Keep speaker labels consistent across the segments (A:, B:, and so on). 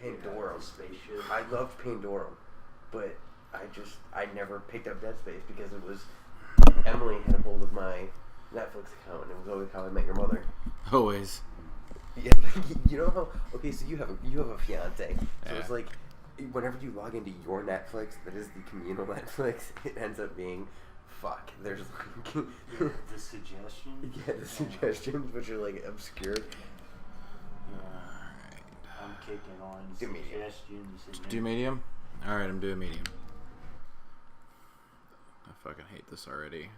A: Pandorum.
B: Spaceship.
A: I loved Pandorum, but I never picked up Dead Space because it was Emily had a hold of my Netflix account, and it was always How I Met Your Mother.
C: Always.
A: Yeah, you know how? Okay, so you have a fiance, so
C: Yeah.
A: it's like whenever you log into your Netflix, that is the communal Netflix. It ends up being, fuck. There's like
B: The suggestions.
A: yeah, the suggestions, which are like obscure.
B: I'm kicking on
A: Do medium.
B: suggestions. And
C: Do medium? Alright, I'm doing medium. I fucking hate this already.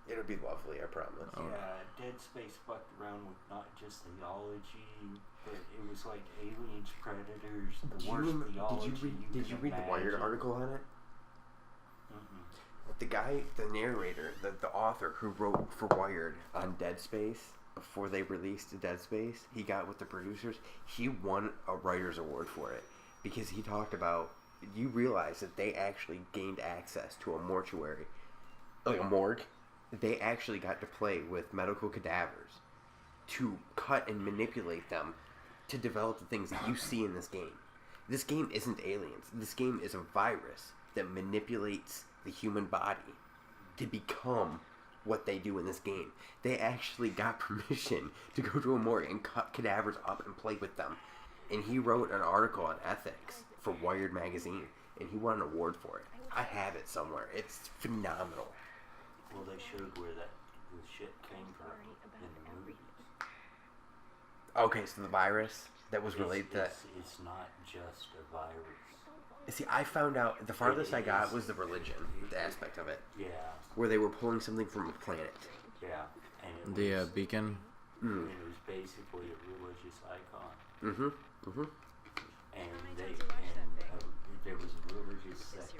A: It'll be lovely, I promise.
C: Oh.
B: Yeah, Dead Space fucked around with not just theology, but it was like aliens, predators, the worst theology.
A: Did you read the Wired article on it? The guy, the narrator, the author who wrote for Wired on Dead Space before they released Dead Space, he got with the producers. He won a writer's award for it because he talked about. You realize that they actually gained access to a mortuary, like a morgue. They actually got to play with medical cadavers to cut and manipulate them to develop the things that you see in this game. This game isn't aliens. This game is a virus that manipulates the human body to become what they do in this game. They actually got permission to go to a morgue and cut cadavers up and play with them. And he wrote an article on ethics for Wired magazine, and he won an award for it. I have it somewhere. It's phenomenal.
B: Well, they showed where the shit came from in the movies.
A: Okay, so the virus that was related to...
B: It's not just a virus.
A: See, I found out... The farthest I got was the religion, the aspect of it.
B: Yeah.
A: Where they were pulling something from a planet.
B: Yeah. And
C: The beacon?
B: it was basically a religious icon.
A: Mm-hmm. Mm-hmm.
B: And there was a religious sect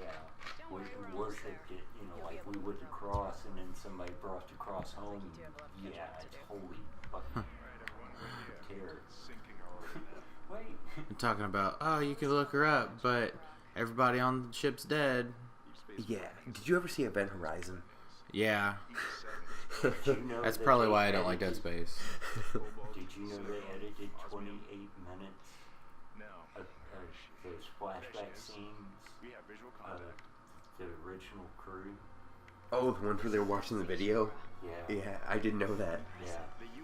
B: that, we worshipped it, like we would the cross, and then somebody brought the cross home. Yeah, it's holy fucking terror. Wait.
C: You're talking about, oh, you could look her up, but everybody on the ship's dead.
A: Yeah. Did you ever see Event Horizon?
C: Yeah.
B: Did you know
C: That's
B: that
C: probably
B: they
C: why I don't like Dead
B: edited-
C: Space.
B: Did you know they edited 28 minutes of those flashback scenes of the original crew?
A: Oh, the ones where they were watching the video?
B: Yeah.
A: Yeah, I didn't know that.
B: Yeah.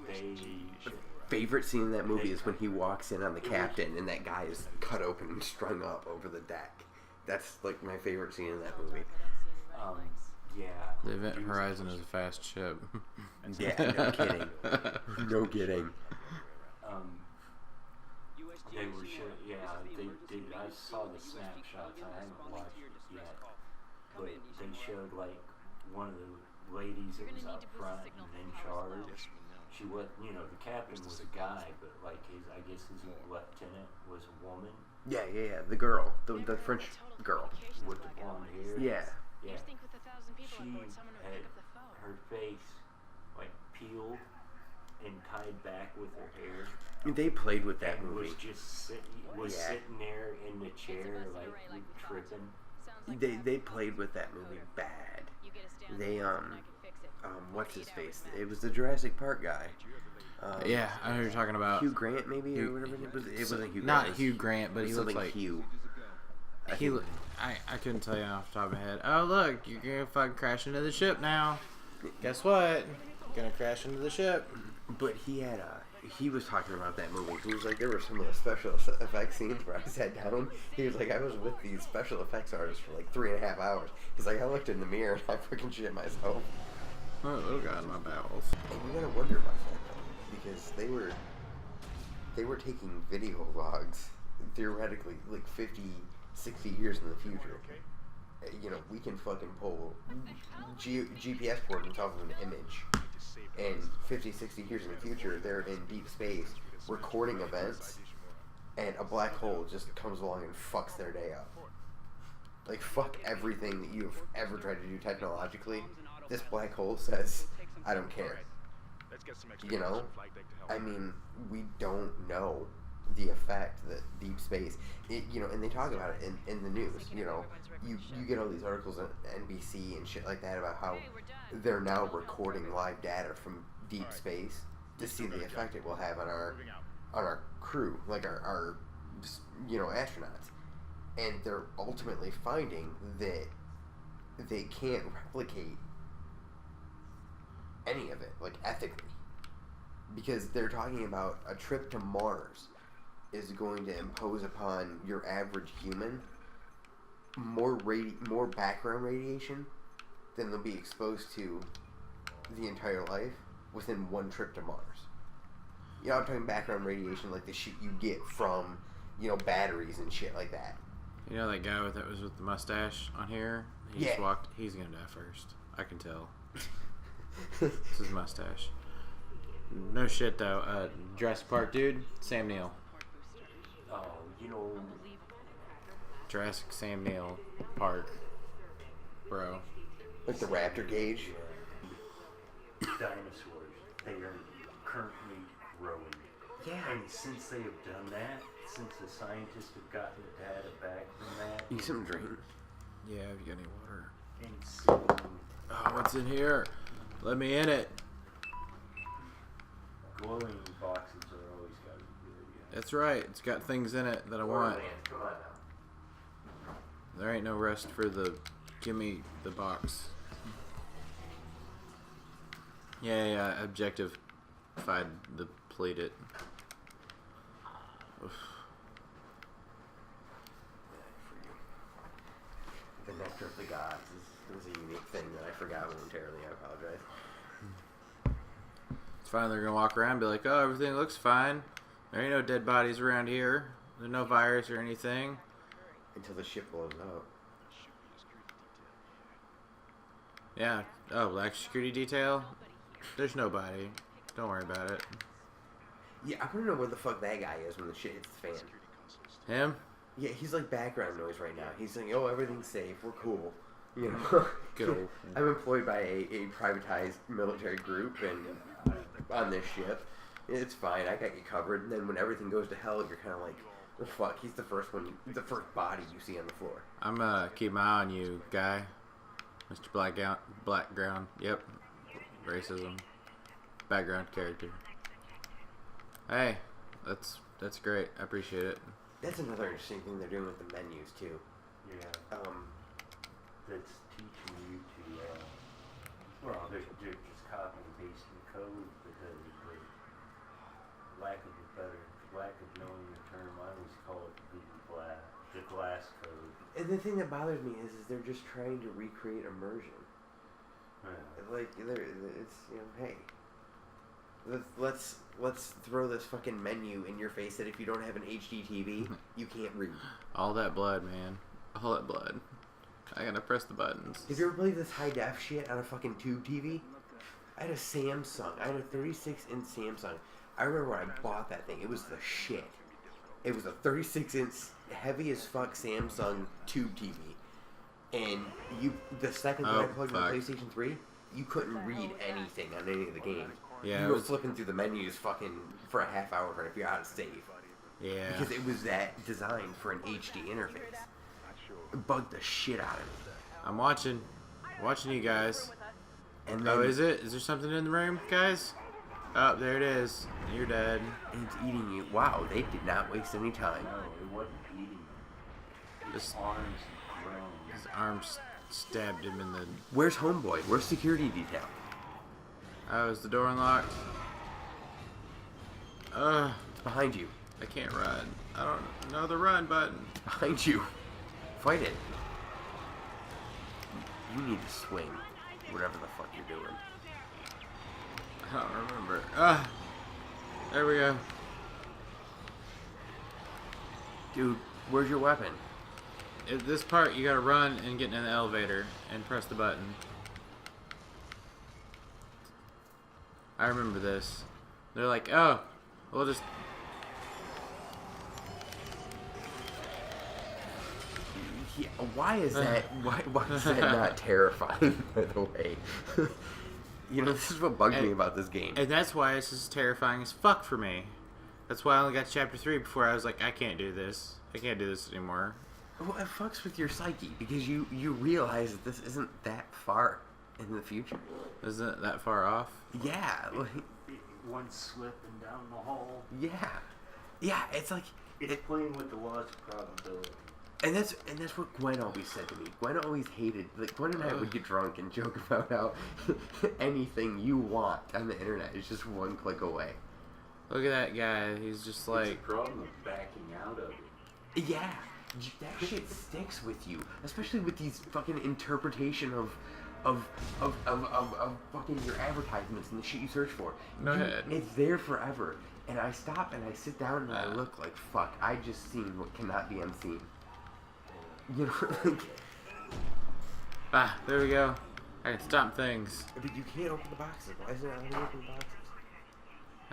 B: They
A: Favorite scene in that movie is when he walks in on the captain and that guy is cut open and strung up over the deck. That's like my favorite scene in that movie.
B: yeah.
C: The Event Horizon is a fast ship.
A: Yeah, no kidding. No kidding.
B: They were they did. I saw the snapshots. I haven't watched it yet, but they showed like one of the ladies that was up front and in charge. She was, the captain was a guy, but like I guess his lieutenant was a woman.
A: Yeah. The girl. The French girl.
B: With the blonde hair.
A: Yeah.
B: Yeah. She had her face like peeled and tied back with her hair.
A: They played with that
B: And
A: movie.
B: was just sitting there in the chair like tripping.
A: They played with that movie bad. They what's his face? It was the Jurassic Park guy.
C: Yeah, I know what you're talking about.
A: Hugh Grant, maybe, or whatever it was. It wasn't Hugh Grant.
C: Not Hugh Grant, but
A: It
C: he
A: was
C: looks
A: something
C: like
A: Hugh.
C: I couldn't tell you off the top of my head. Oh look, you're gonna fucking crash into the ship now. Guess what? You're gonna crash into the ship.
A: But he was talking about that movie. He was like, there were some of the special effects scenes where I sat down. He was like, I was with these special effects artists for like 3.5 hours. He's like, I looked in the mirror and I freaking shit myself.
C: Oh god, my bowels.
A: And we gotta wonder about that though, because they were taking video logs theoretically like 50, 60 years in the future. We can fucking pull GPS coordinates off of an image. And 50, 60 years in the future, they're in deep space recording events, and a black hole just comes along and fucks their day up. Like, fuck everything that you've ever tried to do technologically. This black hole says, I don't care. I mean, we don't know the effect that deep space, and they talk about it in the news. You get all these articles on NBC and shit like that about how they're now recording live data from deep space to see the effect it will have on our our crew, like our astronauts, and they're ultimately finding that they can't replicate any of it, like ethically, because they're talking about a trip to Mars is going to impose upon your average human more background radiation than they'll be exposed to the entire life within one trip to Mars. You know, I'm talking background radiation like the shit you get from, batteries and shit like that.
C: You know that guy that was with the mustache on here? He just walked. He's gonna die first. I can tell. It's his mustache. No shit though. Jurassic Park dude, Sam Neill.
B: Oh,
C: Jurassic Sam Neill Park, bro.
A: Like the raptor cage.
B: Dinosaurs. They are currently growing.
A: Yeah.
B: And since they have done that, since the scientists have gotten the data back from that,
A: You some drink.
C: Yeah, have you got any water?
B: and seeing
C: Oh, what's in here? Let me in it.
B: glowing boxes are always got to be good. Yeah.
C: That's right. It's got things in it that I want.
B: Come on now.
C: There ain't no rest for the. Give me the box. Yeah. Objective. If I'd played it. Oof.
A: The nectar of the gods is a unique thing that I forgot momentarily. I apologize.
C: It's fine. They're gonna walk around and be like, "Oh, everything looks fine. There ain't no dead bodies around here. There's no virus or anything."
A: Until the ship blows up.
C: Yeah. Oh, black security detail. There's nobody. Don't worry about it.
A: Yeah, I want to know where the fuck that guy is when the shit hits the fan.
C: Him?
A: Yeah, he's like background noise right now. He's saying, "Oh, everything's safe. We're cool." You know.
C: Good old.
A: I'm employed by a privatized military group, and on this ship, it's fine. I got you covered. And then when everything goes to hell, you're kind of like, "Well, fuck." He's the first body you see on the floor.
C: I'm keep my eye on you, guy. Mr. Blackground. Yep. Racism. Background character. Hey, that's great. I appreciate it.
A: That's another interesting thing they're doing with the menus too.
B: Yeah. That's teaching you to, they're just copy and pasting code because lack of knowing the term, I always call it the glass code.
A: And the thing that bothers me is they're just trying to recreate immersion. Like, it's, hey, let's throw this fucking menu in your face that if you don't have an HD TV, you can't read.
C: All that blood, man. All that blood. I gotta press the buttons.
A: Have you ever played this high def shit on a fucking tube TV? I had a Samsung. I had a 36-inch Samsung. I remember when I bought that thing. It was the shit. It was a 36-inch, heavy as fuck Samsung tube TV. And the second that I plugged in the PlayStation 3, you couldn't read anything on any of the games.
C: Yeah,
A: you were flipping through the menus fucking for a half hour trying to figure out how to save.
C: Yeah.
A: Because it was that designed for an HD interface. It bugged the shit out of me.
C: I'm watching you guys.
A: And
C: Oh,
A: then,
C: is it? Is there something in the room, guys? Oh, there it is. You're dead.
A: and it's eating you. Wow, they did not waste any time.
B: No, it wasn't eating. His
C: Just-
B: arms grown.
C: His arms stabbed him in the...
A: Where's Homeboy? Where's security detail?
C: Oh, is the door unlocked?
A: It's behind you.
C: I can't run. I don't know the run button.
A: Behind you. Fight it. You need to swing. Whatever the fuck you're doing.
C: I don't remember. There we go.
A: Dude, where's your weapon?
C: At this part, you gotta run and get in the elevator and press the button. I remember this. They're like, oh, we'll just...
A: Yeah, why is that? Why is that not terrifying? By the way, this is what bugged me about this game.
C: And that's why it's just terrifying as fuck for me. That's why I only got to chapter 3 before I was like, I can't do this. I can't do this anymore.
A: Well, it fucks with your psyche because you realize that this isn't that far in the future.
C: Isn't it that far off?
A: Yeah, like,
B: One slipping down the hall.
A: yeah. Yeah, it's like
B: It's playing with the laws of probability.
A: And that's what Gwen always said to me. Gwen always hated, like, Gwen and I would get drunk and joke about how anything you want on the internet is just one click away.
C: Look at that guy. He's just like...
B: It's a problem of backing out of it.
A: Yeah, that shit sticks with you, especially with these fucking interpretation of fucking your advertisements and the shit you search for.
C: Go ahead.
A: It's there forever. And I stop and I sit down and I look like, fuck, I just seen what cannot be unseen. You know, like...
C: there we go. I can stop things.
A: But you can't open the boxes. Why isn't it letting you open the boxes?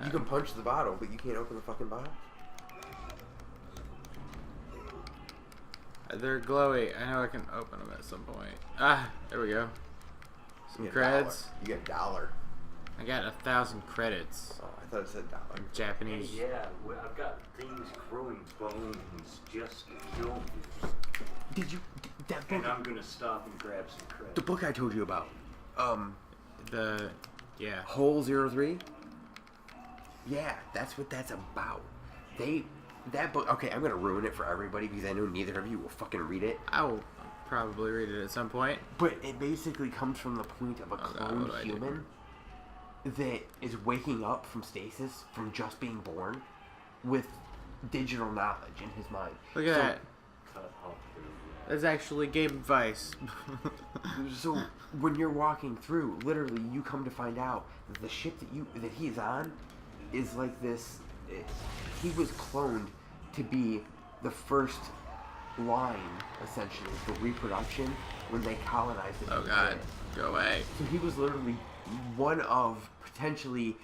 A: You can punch the bottle, but you can't open the fucking box.
C: They're glowy. I know I can open them at some point. There we go. Some
A: You
C: creds.
A: get $1.
C: I got 1,000 credits.
A: Oh, I thought it said $1.
C: Japanese.
B: Yeah, well, I've got things growing bones just to kill you.
A: Did you... That book...
B: And I'm gonna stop and grab some credit.
A: The book I told you about.
C: Yeah.
A: Hole 03? Yeah, that's what that's about. That book... Okay, I'm gonna ruin it for everybody because I know neither of you will fucking read it.
C: I will probably read it at some point.
A: But it basically comes from the point of a cloned human that is waking up from stasis, from just being born, with digital knowledge in his mind.
C: Look at that.
B: Cut off the-
C: That's actually game advice.
A: So when you're walking through, literally, you come to find out that the ship that he's on is like this. He was cloned to be the first line, essentially, for reproduction when they colonized it.
C: Oh god, go away.
A: So he was literally one of potentially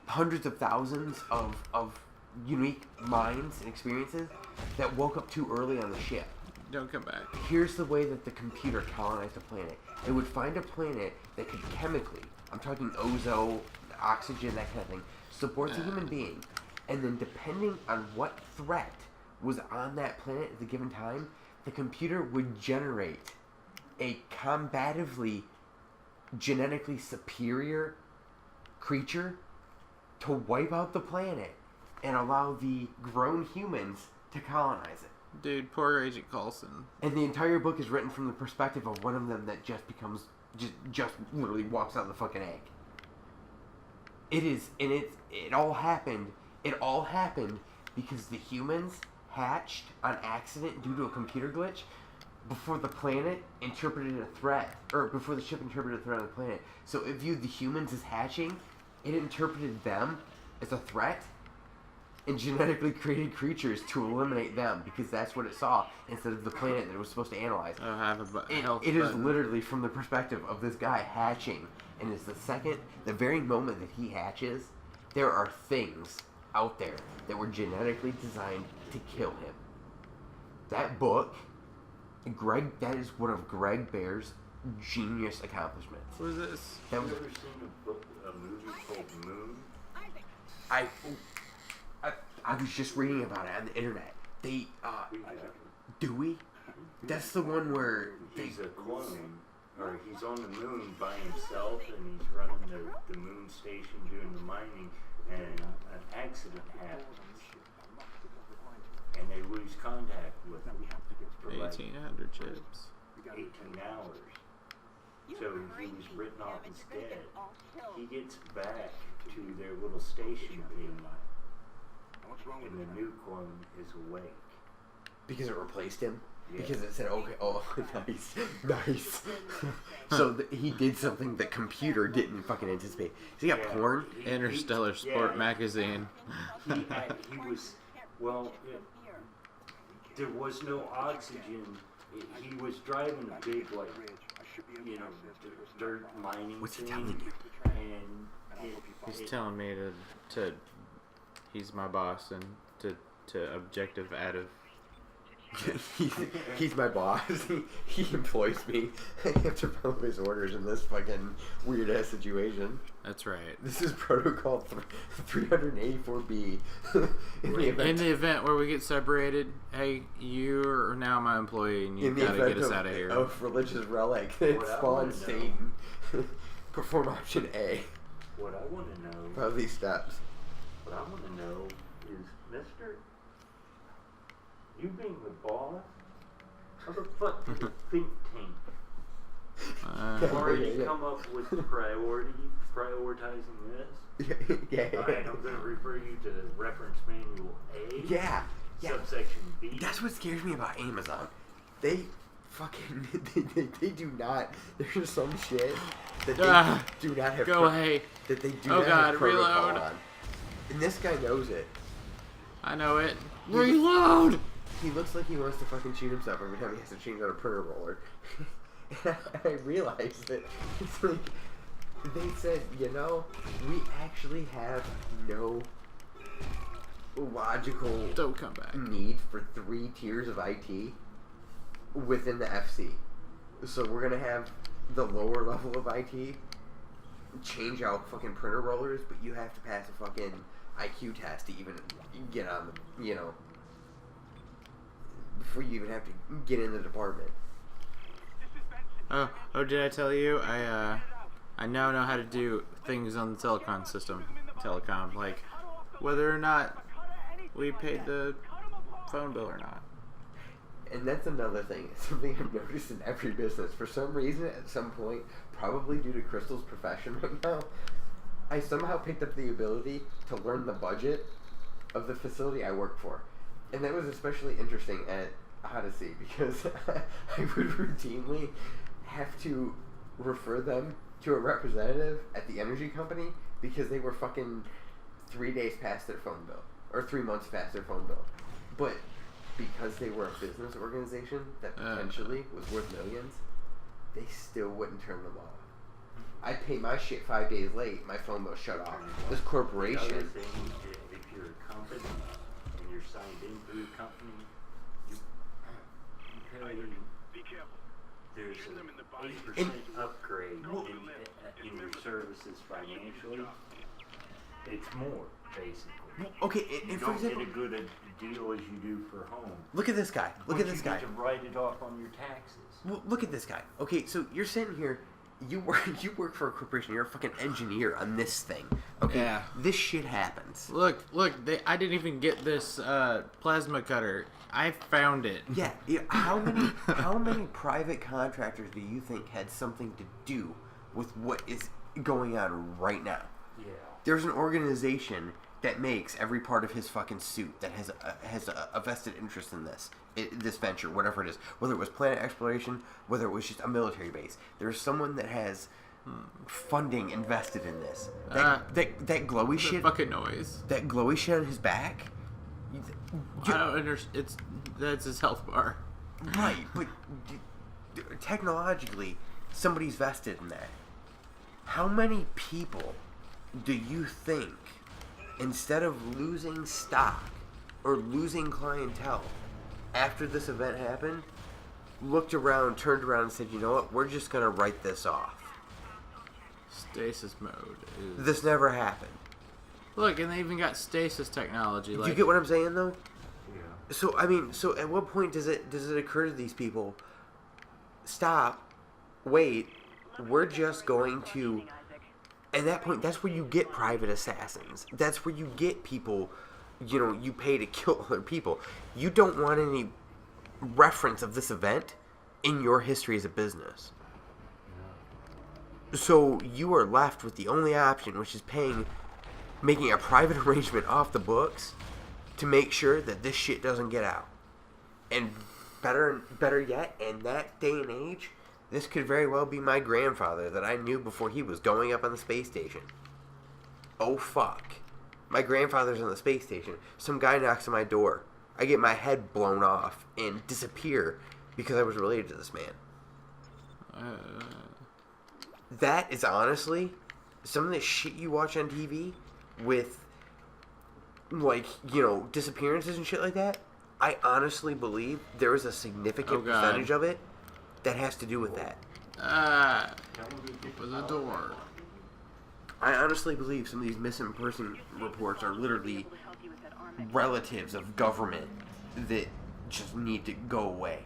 A: hundreds of thousands of unique minds and experiences that woke up too early on the ship.
C: Don't come back.
A: Here's the way that the computer colonized a planet. It would find a planet that could chemically, I'm talking ozone, oxygen, that kind of thing, support the human being. And then depending on what threat was on that planet at the given time, the computer would generate a combatively, genetically superior creature to wipe out the planet and allow the grown humans to colonize it.
C: Dude, poor Agent Coulson.
A: And the entire book is written from the perspective of one of them that just becomes, just literally walks out of the fucking egg. It is, and it all happened because the humans hatched on accident due to a computer glitch before the planet interpreted a threat, or before the ship interpreted a threat on the planet. So it viewed the humans as hatching, it interpreted them as a threat, and genetically created creatures to eliminate them because that's what it saw instead of the planet that it was supposed to analyze.
C: I have a health
A: It is
C: button.
A: literally from the perspective of this guy hatching, and it's the very moment that he hatches, there are things out there that were genetically designed to kill him. That book, that is one of Greg Bear's genius accomplishments.
C: What is this?
A: That was
B: You ever seen a movie called Moon?
A: I was just reading about it on the internet. Dewey? That's the one where
B: He's a clone, or he's on the moon by himself, and he's running the moon station doing the mining, and an accident happens, and they lose contact with him for like
C: 1,800 chips.
B: 18 hours. So he was written off as dead. He gets back to their little station thing, and the new clone is awake.
A: because it replaced him.
B: Yeah.
A: Because it said, okay, oh, nice. So he did something the computer didn't fucking anticipate. So he got porn.
C: Interstellar Sport magazine.
B: He was, well, there was no oxygen. He was driving a big, like, dirt mining
A: What's he
B: thing.
A: telling you?
B: And
C: He's telling me to he's my boss and to objective out of.
A: He's my boss. He employs me. I have to follow his orders in this fucking weird ass situation.
C: That's right.
A: This is protocol 384B. In
C: the event where we get separated, hey, you are now my employee and you gotta get us out of here.
A: Of religious relic that spawns Satan. Perform option A.
B: what I want to know,
A: Follow these steps.
B: what I want to know is, Mr. You being the boss? How the fuck did a think tank already come up with prioritizing this?
A: Yeah.
B: Alright, I'm gonna refer you to reference manual A.
A: Yeah.
B: Subsection B.
A: That's what scares me about Amazon. They fucking they do not. There's some shit that they do not have.
C: Go away.
A: That they do
C: Oh
A: not
C: God,
A: have protocol
C: reload.
A: on. And this guy knows it.
C: I know it. Reload.
A: He looks like he wants to fucking shoot himself every time he has to change out a printer roller. And I realized that it's like they said, you know, we actually have no logical
C: Don't come back.
A: need for 3 tiers of IT within the FC. So we're gonna have the lower level of IT change out fucking printer rollers, but you have to pass a fucking IQ test to even get on the, you know, before you even have to get in the department.
C: Oh, did I tell you? I now know how to do things on the telecom, like whether or not we paid the phone bill or not.
A: And that's another thing. It's something I've noticed in every business. For some reason, at some point, probably due to Crystal's profession right now, I somehow picked up the ability to learn the budget of the facility I work for. And that was especially interesting at Odyssey because I would routinely have to refer them to a representative at the energy company because they were fucking 3 days past their phone bill. Or 3 months past their phone bill. But because they were a business organization that potentially was worth millions, they still wouldn't turn them off. I'd pay my shit 5 days late, my phone bill shut off. This
B: The
A: corporation...
B: other thing, if you're a company and you're signed into a company, you pay, there's an 8% upgrade in your services financially. It's more, basically.
A: Okay,
B: You
A: and for
B: don't get
A: example...
B: a good a deal as you do for home.
A: Look at this guy. Look at this guy.
B: You get to write it off on your taxes.
A: Well, look at this guy. Okay, so you're sitting here, you work for a corporation, you're a fucking engineer on this thing. Okay,
C: Yeah.
A: This shit happens.
C: Look! I didn't even get this plasma cutter. I found it.
A: Yeah, how many private contractors do you think had something to do with what is going on right now?
B: Yeah.
A: There's an organization that makes every part of his fucking suit that has a vested interest in this venture, whatever it is. Whether it was planet exploration, whether it was just a military base. There's someone that has funding invested in this. That glowy shit.
C: Fucking noise.
A: That glowy shit on his back.
C: I don't understand. That's his health bar.
A: Right, but technologically, somebody's vested in that. How many people do you think, instead of losing stock or losing clientele after this event happened, looked around, turned around and said, you know what, we're just going to write this off.
C: Stasis mode is...
A: This never happened.
C: Look, and they even got stasis technology.
A: Do
C: Like,
A: you get what I'm saying, though?
B: Yeah.
A: So, I mean, so at what point does it occur to these people, stop, wait, we're just going to... At that point, that's where you get private assassins. That's where you get people, you know, you pay to kill other people. You don't want any reference of this event in your history as a business. So you are left with the only option, which is making a private arrangement off the books to make sure that this shit doesn't get out. And better yet, in that day and age, this could very well be my grandfather that I knew before he was going up on the space station. Oh fuck. My grandfather's on the space station. Some guy knocks on my door. I get my head blown off and disappear because I was related to this man. That is honestly some of the shit you watch on TV with, like, you know, disappearances and shit like that. I honestly believe there is a significant percentage of it that has to do with that.
C: Open the door.
A: I honestly believe some of these missing person reports are literally relatives of government that just need to go away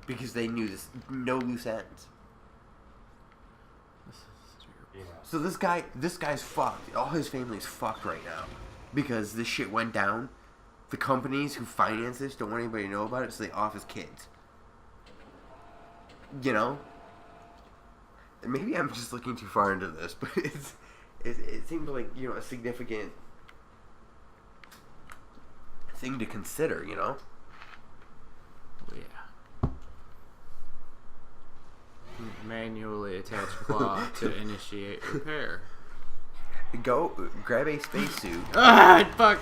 A: because they knew this no loose ends.
B: Yeah.
A: So this guy's fucked. All his family's fucked right now because this shit went down the companies who finance this don't want anybody to know about it, so they off his kids. You know? Maybe I'm just looking too far into this, but it seems like, you know, a significant thing to consider, you know?
C: Yeah. Manually attach claw to initiate repair.
A: Go grab a spacesuit.
C: Ah, fuck!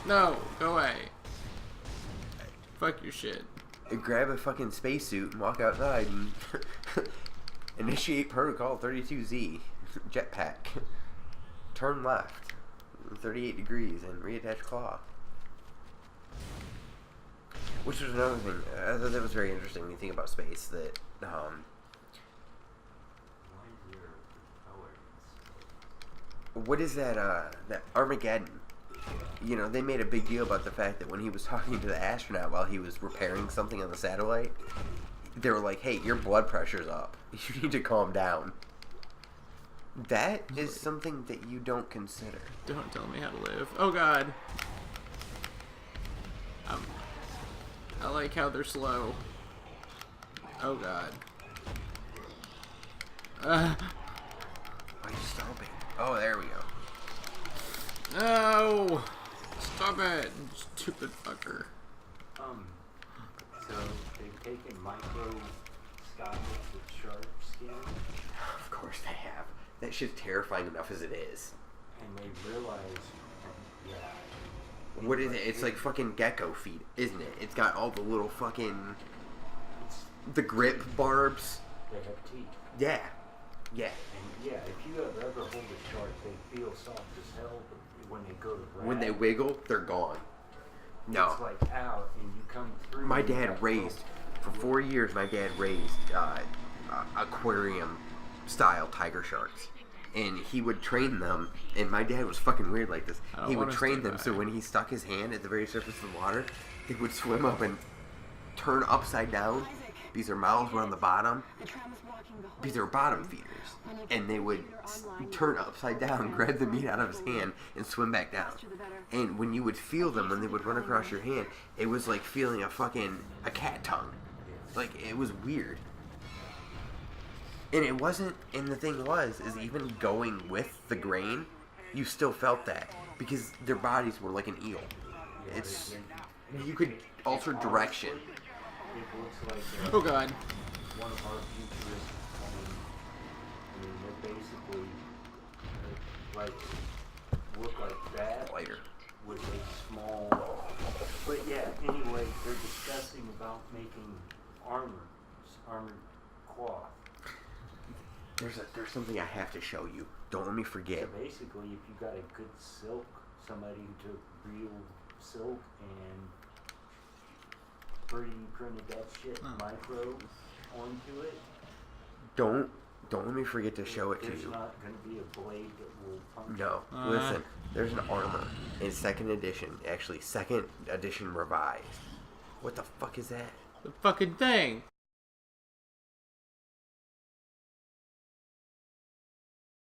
C: No, go away. Fuck your shit.
A: Grab a fucking spacesuit and walk outside and initiate protocol 32Z. Jetpack. Turn left. 38 degrees and reattach claw. Which was another thing. I thought that was very interesting when you think about space. That what is that? That Armageddon. You know, they made a big deal about the fact that when he was talking to the astronaut while he was repairing something on the satellite, they were like, "Hey, your blood pressure's up. You need to calm down." That is something that you don't consider.
C: Don't tell me how to live. Oh god. I like how they're slow. Oh god.
A: Why are you stopping? Oh, there we go.
C: No! Stop it, stupid fucker.
B: So they've taken microscopic with shark skin,
A: Of course they have. That shit's terrifying enough as it is.
B: and they realized, yeah,
A: What is it? It's like fucking gecko feet, isn't it? It's got all the little fucking... the grip barbs.
B: they have teeth.
A: Yeah. Yeah.
B: And yeah, if you have ever hold a shark, they feel soft as hell, but when they go to grab,
A: When they wiggle, they're gone. No.
B: it's like out, and you come through.
A: My
B: and you
A: dad
B: got
A: raised, for 4 years, my dad raised aquarium-style tiger sharks. And he would train them, and my dad was fucking weird like this.
C: I don't
A: He would
C: wanna
A: train
C: stay
A: them
C: by.
A: so when he stuck his hand at the very surface of the water, they would swim up and turn upside down because their mouths were on the bottom. Because they were bottom feeders. And they would turn upside down, grab the meat out of his hand, and swim back down. And when you would feel them, when they would run across your hand, it was like feeling a cat tongue. Like, it was weird. And it wasn't, and the thing was, is even going with the grain, you still felt that. Because their bodies were like an eel. It's, you could alter direction.
B: It looks like
C: Oh god.
B: one of our futurists. I mean, they're basically like look like that
A: Lighter.
B: with a small. But yeah, anyway, they're discussing about making armored cloth.
A: There's something I have to show you. Don't let me forget.
B: So basically, if you got a good silk, somebody who took real silk and 3D printed that shit micro onto it,
A: Don't let me forget to show it to
B: there's
A: you.
B: not going to be a blade that will puncture.
A: No, listen. There's an armor in second edition. Actually, second edition revised. What the fuck is that?
C: The fucking thing.